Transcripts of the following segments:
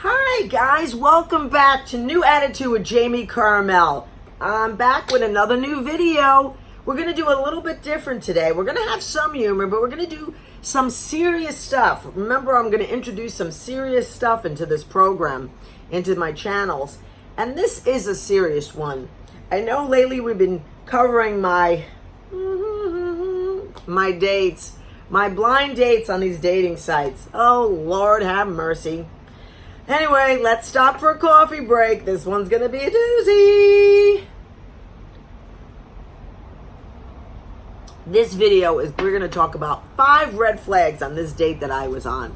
Hi guys, welcome back to New Attitude with Jamie Carmel. I'm back with another new video. We're going to do a little bit different today. We're going to have some humor, but we're going to do some serious stuff. Remember, I'm going to introduce some serious stuff into this program, into my channels. And this is a serious one. I know lately we've been covering my dates, my blind dates on these dating sites. Oh, Lord have mercy. Anyway, let's stop for a coffee break. This one's going to be a doozy. This video is, we're going to talk about 5 red flags on this date that I was on.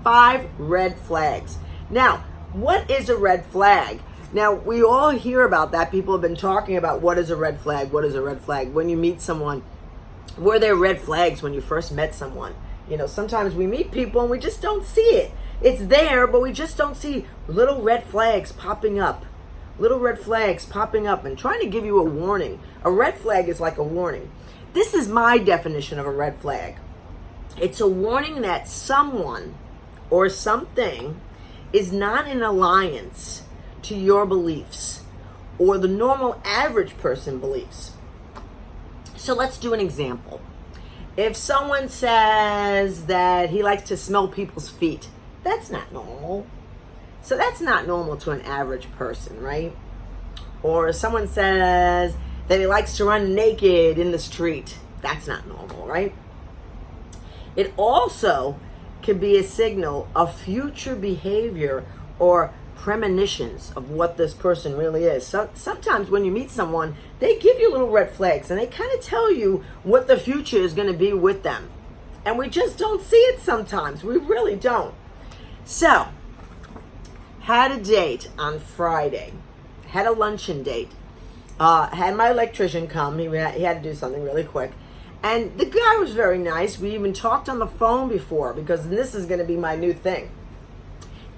5 red flags. Now, what is a red flag? Now, we all hear about that. People have been talking about what is a red flag, what is a red flag. When you meet someone, were there red flags when you first met someone? You know, sometimes we meet people and we just don't see it. It's there, but we just don't see little red flags popping up. Little red flags popping up and trying to give you a warning. A red flag is like a warning. This is my definition of a red flag. It's a warning that someone or something is not in alliance to your beliefs or the normal average person beliefs. So let's do an example. If someone says that he likes to smell people's feet, that's not normal. So that's not normal to an average person, right? Or someone says that he likes to run naked in the street. That's not normal, right? It also could be a signal of future behavior or premonitions of what this person really is. So sometimes when you meet someone, they give you little red flags and they kind of tell you what the future is going to be with them. And we just don't see it sometimes. We really don't. So, had a date on Friday. Had a luncheon date. Had my electrician come. He had to do something really quick. And the guy was very nice. We even talked on the phone before because this is going to be my new thing.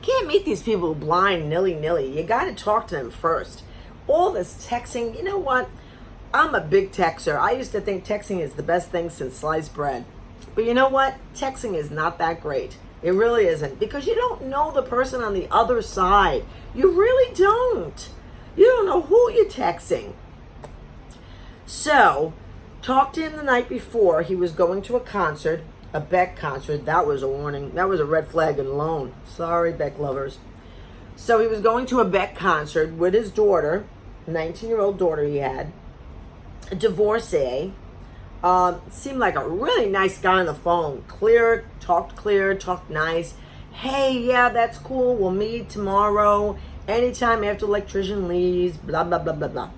Can't meet these people blind, nilly-nilly. You got to talk to them first. All this texting, you know what? I'm a big texter. I used to think texting is the best thing since sliced bread. But you know what? Texting is not that great. It really isn't, because you don't know the person on the other side. You really don't. You don't know who you're texting. So, talked to him the night before. He was going to a concert, a Beck concert. That was a warning. That was a red flag alone. Sorry, Beck lovers. So he was going to a Beck concert with his daughter, 19-year-old daughter he had, a divorcee. Seemed like a really nice guy on the phone. Clear, talked nice. Hey, yeah, that's cool. We'll meet tomorrow, anytime after the electrician leaves, blah, blah, blah, blah, blah.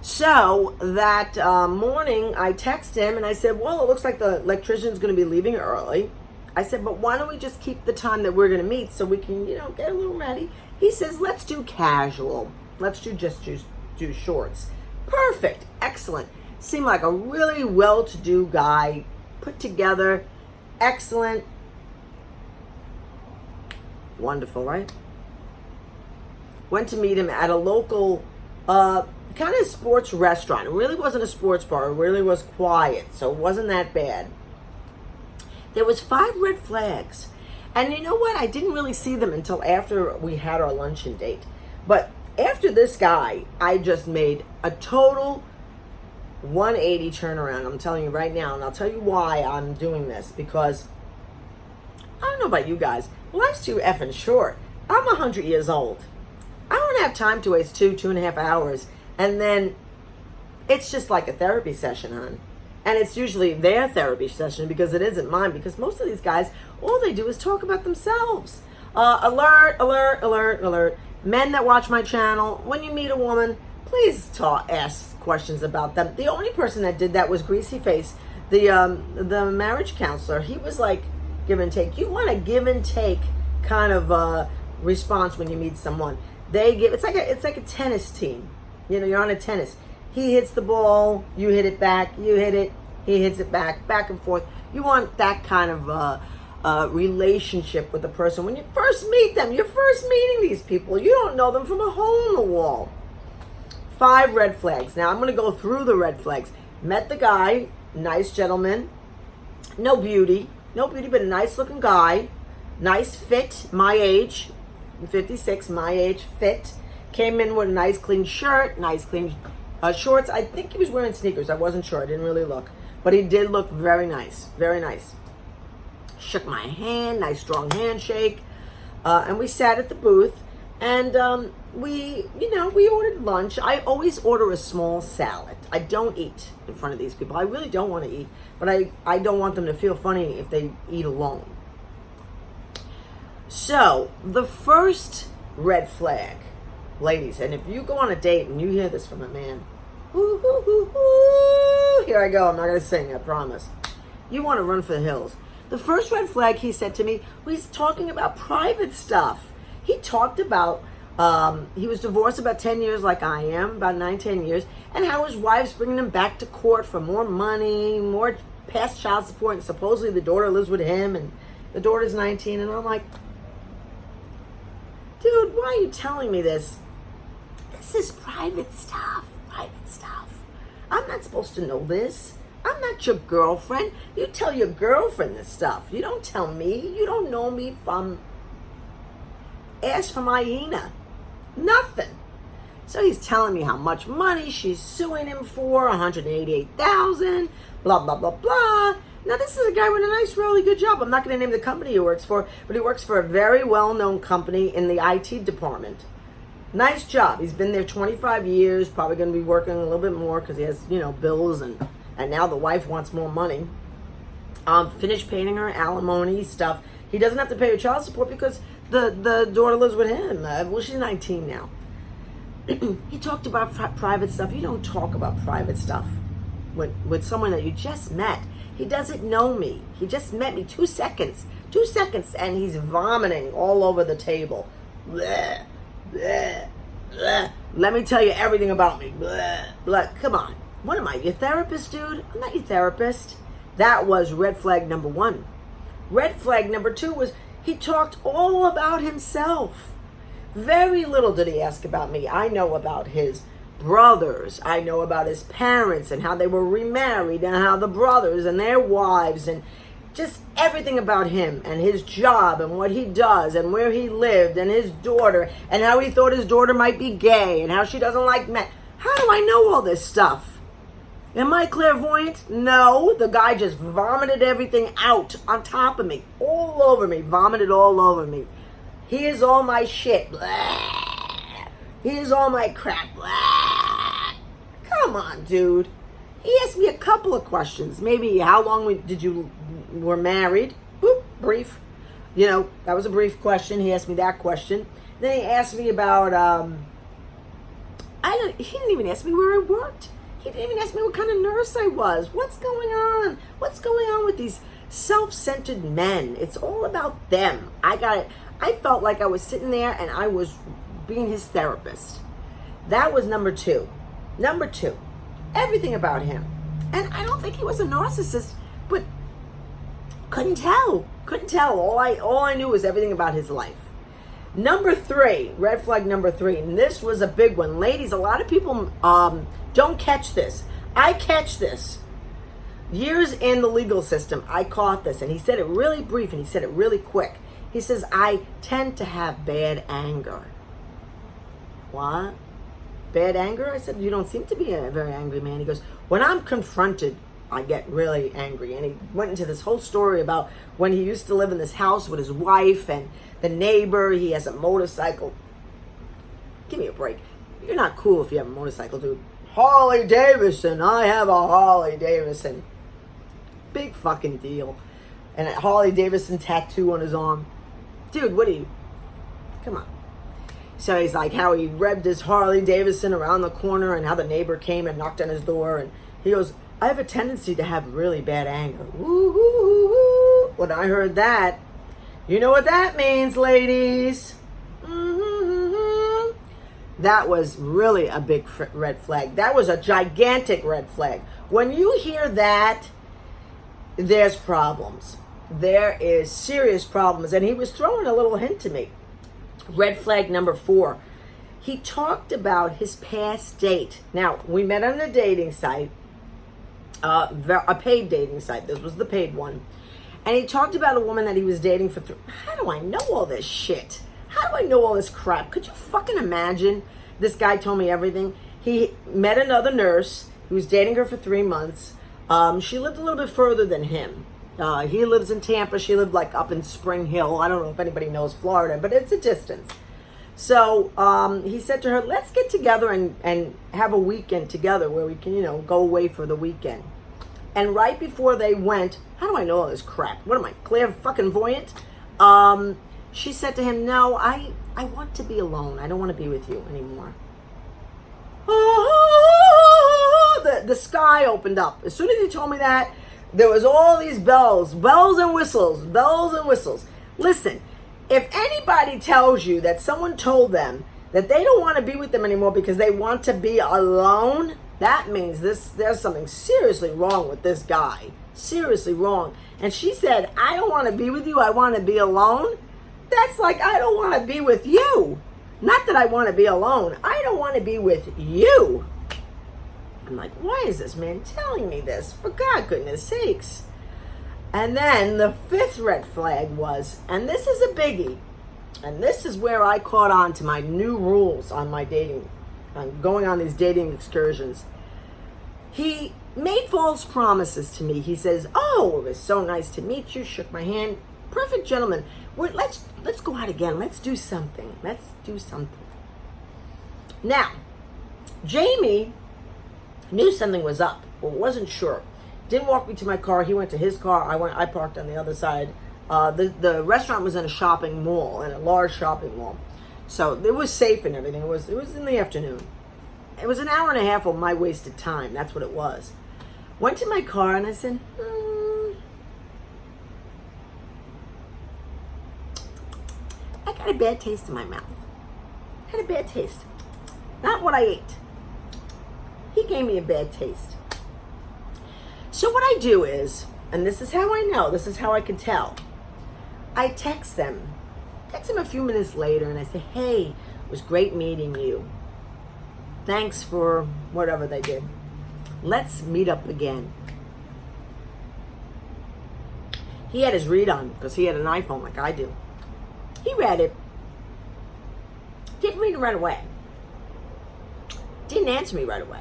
So that morning, I texted him and I said, well, it looks like the electrician's going to be leaving early. I said, but why don't we just keep the time that we're going to meet so we can, get a little ready? He says, let's do casual. Let's do shorts. Perfect. Excellent. Seemed like a really well-to-do guy, put together, excellent, wonderful, right? Went to meet him at a local kind of sports restaurant. It really wasn't a sports bar. It really was quiet, so it wasn't that bad. There was 5 red flags. And you know what? I didn't really see them until after we had our luncheon date. But after this guy, I just made a total 180 turnaround. I'm telling you right now, and I'll tell you why I'm doing this, because I don't know about you guys, life's too effing short. I'm 100 years old. I don't have time to waste 2.5 hours, and then it's just like a therapy session, hon. And it's usually their therapy session because it isn't mine, because most of these guys, all they do is talk about themselves. Alert, alert, alert, alert. Men that watch my channel, when you meet a woman, please ask questions about them. The only person that did that was Greasy Face, the marriage counselor. He was like, give and take. You want a give and take kind of response when you meet someone. It's like a tennis team. You're on a tennis. He hits the ball, you hit it back, you hit it, he hits it back and forth. You want that kind of relationship with the person. When you first meet them, you're first meeting these people. You don't know them from a hole in the wall. 5 red flags. Now, I'm going to go through the red flags. Met the guy, nice gentleman, no beauty, but a nice looking guy. Nice fit, my age, 56, my age, fit. Came in with a nice clean shirt, nice clean shorts. I think he was wearing sneakers. I wasn't sure. I didn't really look. But he did look very nice. Very nice. Shook my hand, nice strong handshake. And we sat at the booth. And we ordered lunch. I always order a small salad. I don't eat in front of these people. I really don't want to eat. But I don't want them to feel funny if they eat alone. So, the first red flag, ladies, and if you go on a date and you hear this from a man, here I go, I'm not going to sing, I promise. You want to run for the hills. The first red flag he said to me, he's talking about private stuff. He talked about, he was divorced about 10 years like I am, about 9-10 years, and how his wife's bringing him back to court for more money, more past child support, and supposedly the daughter lives with him, and the daughter's 19, and I'm like, dude, why are you telling me this? This is private stuff. Private stuff. I'm not supposed to know this. I'm not your girlfriend. You tell your girlfriend this stuff. You don't tell me. You don't know me from ass from hyena. Nothing. So he's telling me how much money she's suing him for, $188,000, blah, blah, blah, blah. Now, this is a guy with a nice, really good job. I'm not going to name the company he works for, but he works for a very well-known company in the IT department. Nice job. He's been there 25 years, probably going to be working a little bit more because he has, bills, and now the wife wants more money. Finished paying her alimony stuff. He doesn't have to pay her child support because the daughter lives with him. Well, she's 19 now. He talked about private stuff. You don't talk about private stuff with someone that you just met. He doesn't know me. He just met me 2 seconds. 2 seconds, and he's vomiting all over the table. Bleh, bleh, bleh. Let me tell you everything about me. Bleh, bleh. Come on. What am I, your therapist, dude? I'm not your therapist. That was red flag number 1. Red flag number 2 was he talked all about himself. Very little did he ask about me. I know about his brothers. I know about his parents and how they were remarried and how the brothers and their wives and just everything about him and his job and what he does and where he lived and his daughter and how he thought his daughter might be gay and how she doesn't like men. How do I know all this stuff? Am I clairvoyant? No. The guy just vomited everything out on top of me, all over me, vomited all over me. Here's all my shit. Blah. Here's all my crap. Blah. Come on, dude. He asked me a couple of questions. Maybe how long were married? Boop, brief. That was a brief question. He asked me that question. Then he asked me about, he didn't even ask me where I worked. He didn't even ask me what kind of nurse I was. What's going on? What's going on with these self-centered men? It's all about them. I felt like I was sitting there and I was being his therapist. That was number 2. Number 2, everything about him. And I don't think he was a narcissist, but couldn't tell. All I knew was everything about his life. Number 3, red flag number 3, and this was a big one. Ladies, a lot of people don't catch this. I catch this. Years in the legal system, I caught this, and he said it really brief, and he said it really quick. He says, I tend to have bad anger. What? Bad anger? I said, you don't seem to be a very angry man. He goes, when I'm confronted, I get really angry. And he went into this whole story about when he used to live in this house with his wife and the neighbor. He has a motorcycle. Give me a break. You're not cool if you have a motorcycle, dude. Harley Davidson. I have a Harley Davidson. Big fucking deal. And a Harley Davidson tattoo on his arm. Dude, what are you? Come on. So he's like how he revved his Harley Davidson around the corner and how the neighbor came and knocked on his door. And he goes, I have a tendency to have really bad anger. Woo-hoo-hoo-hoo. When I heard that, you know what that means, ladies. Mm-hmm. That was really a big red flag. That was a gigantic red flag. When you hear that, there's problems. There is serious problems. And he was throwing a little hint to me. Red flag number 4. He talked about his past date. Now, we met on a dating site, a paid dating site. This was the paid one. And he talked about a woman that he was dating for how do I know all this shit? How do I know all this crap? Could you fucking imagine? This guy told me everything. He met another nurse. He was dating her for 3 months. She lived a little bit further than him. He lives in Tampa. She lived like up in Spring Hill. I don't know if anybody knows Florida, but it's a distance. So he said to her, let's get together and have a weekend together where we can, go away for the weekend. And right before they went, how do I know all this crap? What am I, clairvoyant? She said to him, no, I want to be alone. I don't want to be with you anymore. The sky opened up. As soon as he told me that, there was all these bells and whistles. Listen, if anybody tells you that someone told them that they don't want to be with them anymore because they want to be alone, that means there's something seriously wrong with this guy. Seriously wrong. And she said, I don't want to be with you. I want to be alone. That's like, I don't want to be with you. Not that I want to be alone. I don't want to be with you. I'm like, why is this man telling me this? For God goodness sakes. And then the 5th red flag was, and this is a biggie, and this is where I caught on to my new rules on my dating, on going on these dating excursions. He made false promises to me. He says, oh, it was so nice to meet you, shook my hand. Perfect gentleman. Let's go out again. Let's do something. Now, Jamie knew something was up, but wasn't sure. Didn't walk me to my car. He went to his car. I parked on the other side. The restaurant was in a shopping mall, in a large shopping mall. So it was safe and everything. It was in the afternoon. It was an hour and a half of my wasted time. That's what it was. Went to my car and I said, I got a bad taste in my mouth. Had a bad taste. Not what I ate. He gave me a bad taste. So what I do is, and this is how I know, this is how I can tell. I text them a few minutes later and I say, hey, it was great meeting you. Thanks for whatever they did. Let's meet up again. He had his read on because he had an iPhone like I do. He read it. Didn't read it right away. Didn't answer me right away.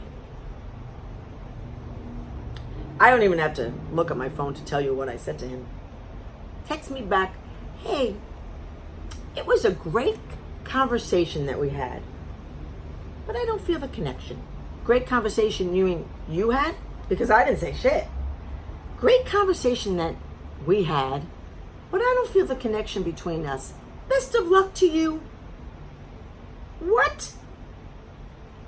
I don't even have to look at my phone to tell you what I said to him. Text me back, hey, it was a great conversation that we had, but I don't feel the connection. Great conversation you had? Because I didn't say shit. Great conversation that we had, but I don't feel the connection between us. Best of luck to you. What?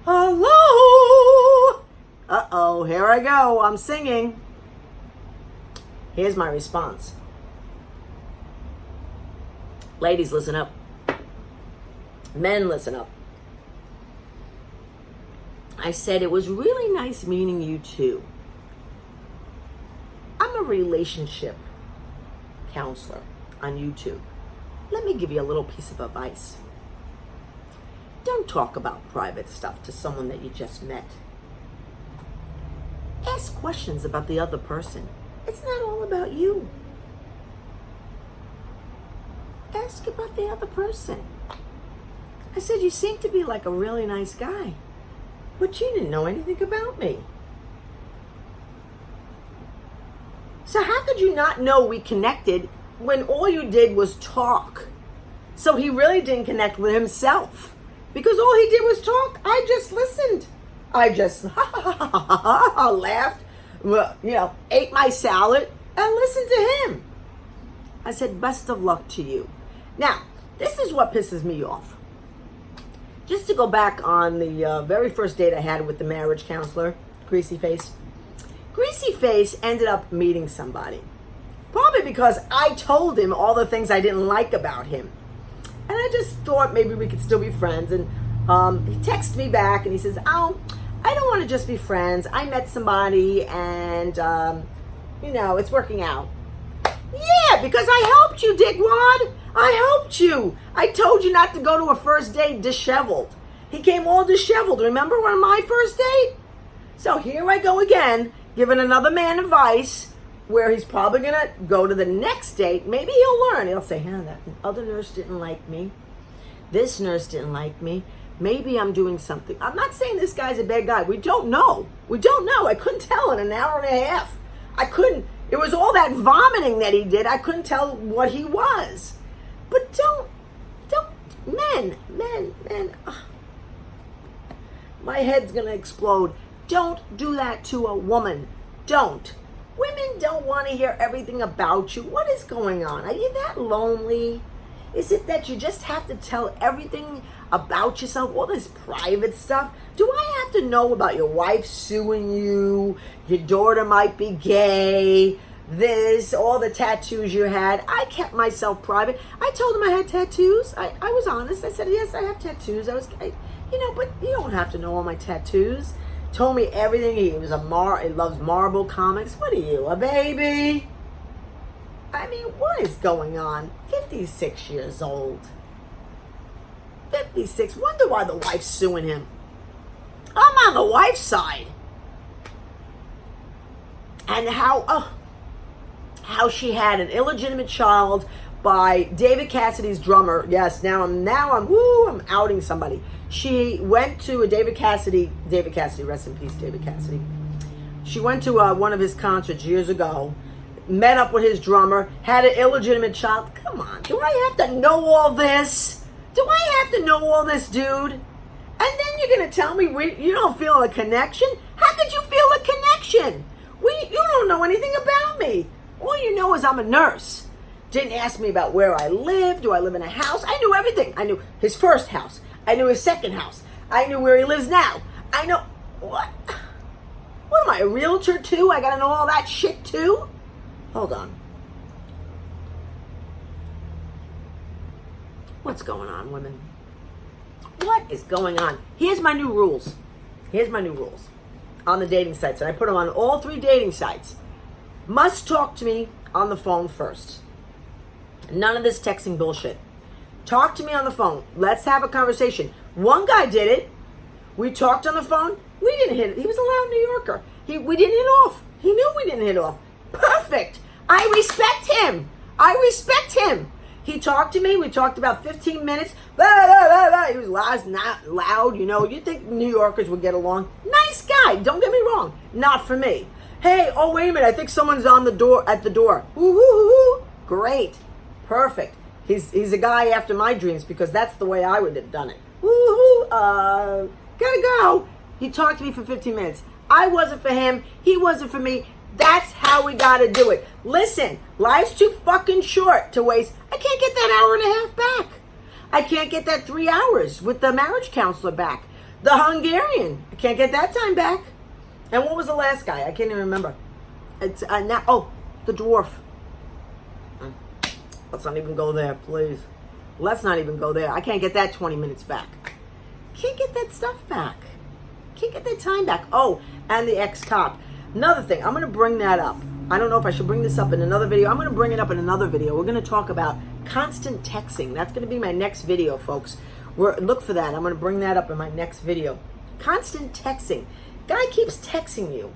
Hello? Uh-oh, here I go. I'm singing. Here's my response. Ladies, listen up. Men, listen up. I said, it was really nice meeting you too. I'm a relationship counselor on YouTube. Let me give you a little piece of advice. Don't talk about private stuff to someone that you just met. Ask questions about the other person. It's not all about you. Ask about the other person. I said, you seem to be like a really nice guy, but you didn't know anything about me. So how could you not know we connected when all you did was talk? So he really didn't connect with himself because all he did was talk. I just listened. I just laughed, ate my salad and listened to him. I said, best of luck to you. Now, this is what pisses me off. Just to go back on the very first date I had with the marriage counselor, Greasy Face. Greasy Face ended up meeting somebody. Probably because I told him all the things I didn't like about him. And I just thought maybe we could still be friends. And he texted me back and he says, oh, I don't want to just be friends. I met somebody and, it's working out. Yeah, because I helped you, dickwad. I helped you. I told you not to go to a first date disheveled. He came all disheveled. Remember on my first date? So here I go again, giving another man advice where he's probably going to go to the next date. Maybe he'll learn. He'll say, that other nurse didn't like me. This nurse didn't like me. Maybe I'm doing something. I'm not saying this guy's a bad guy. We don't know. I couldn't tell in an hour and a half. I couldn't. It was all that vomiting that he did. I couldn't tell what he was. But men. Ugh. My head's going to explode. Don't do that to a woman. Don't. Women don't want to hear everything about you. What is going on? Are you that lonely? Is it that you just have to tell everything about yourself, all this private stuff? Do I have to know about your wife suing you, your daughter might be gay, this, all the tattoos you had? I kept myself private. I told him I had tattoos. I was honest. I said, yes, I have tattoos. But you don't have to know all my tattoos. Told me everything. He loves Marvel comics. What are you, a baby? I mean, what is going on? 56 years old. 56. Wonder why the wife's suing him. I'm on the wife's side. And how she had an illegitimate child by David Cassidy's drummer. Yes, now I'm outing somebody. She went to a David Cassidy, rest in peace, David Cassidy. She went to one of his concerts years ago, met up with his drummer, had an illegitimate child. Come on, do I have to know all this? Do I have to know all this, dude? And then you're going to tell me you don't feel a connection? How could you feel a connection? You don't know anything about me. All you know is I'm a nurse. Didn't ask me about where I live. Do I live in a house? I knew everything. I knew his first house. I knew his second house. I knew where he lives now. I know... What? What am I, a realtor too? I got to know all that shit too? Hold on. What's going on, women? What is going on? Here's my new rules. On the dating sites. And I put them on all 3 dating sites. Must talk to me on the phone first. None of this texting bullshit. Talk to me on the phone. Let's have a conversation. One guy did it. We talked on the phone. We didn't hit it. He was a loud New Yorker. We didn't hit off. He knew we didn't hit off. Perfect. I respect him. He talked to me. We talked about 15 minutes. Blah, blah, blah, blah. He was loud. You'd think New Yorkers would get along. Nice guy. Don't get me wrong. Not for me. Hey, oh, wait a minute. I think someone's at the door. Ooh. Great. Perfect. He's a guy after my dreams because that's the way I would have done it. Gotta go. He talked to me for 15 minutes. I wasn't for him. He wasn't for me. That's how we gotta do it. Listen, life's too fucking short to waste. I can't get that hour and a half back. I can't get that 3 hours with the marriage counselor back. The Hungarian, I can't get that time back. And what was the last guy? I can't even remember. It's the dwarf. Let's not even go there, please. Let's not even go there. I can't get that 20 minutes back. Can't get that stuff back. Can't get that time back. Oh, and the ex-cop. Another thing, I'm going to bring that up. I don't know if I should bring this up in another video. I'm going to bring it up in another video. We're going to talk about constant texting. That's going to be my next video, folks. Look for that. I'm going to bring that up in my next video. Constant texting. Guy keeps texting you.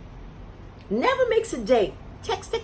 Never makes a date. Text.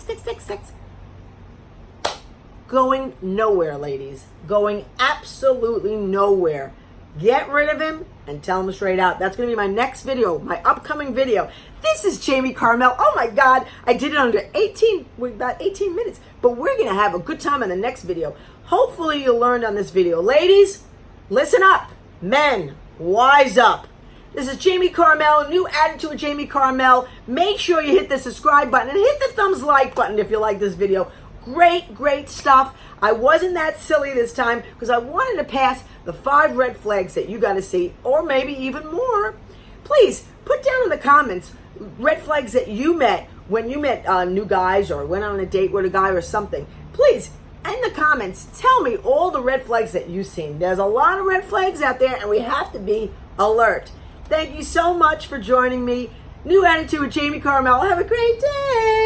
Going nowhere, ladies. Going absolutely nowhere. Get rid of him and tell him straight out. That's going to be my next video, my upcoming video. This is Jamie Carmel. Oh my God, I did it under about 18 minutes. But we're going to have a good time in the next video. Hopefully you learned on this video. Ladies, listen up. Men, wise up. This is Jamie Carmel, new attitude with Jamie Carmel. Make sure you hit the subscribe button and hit the thumbs like button if you like this video. Great stuff. I wasn't that silly this time because I wanted to pass the 5 red flags that you got to see, or maybe even more. Please put down in the comments red flags that you met when you met new guys or went on a date with a guy or something. Please, in the comments, tell me all the red flags that you've seen. There's a lot of red flags out there and we have to be alert. Thank you so much for joining me. New Attitude with Jamie Carmel. Have a great day.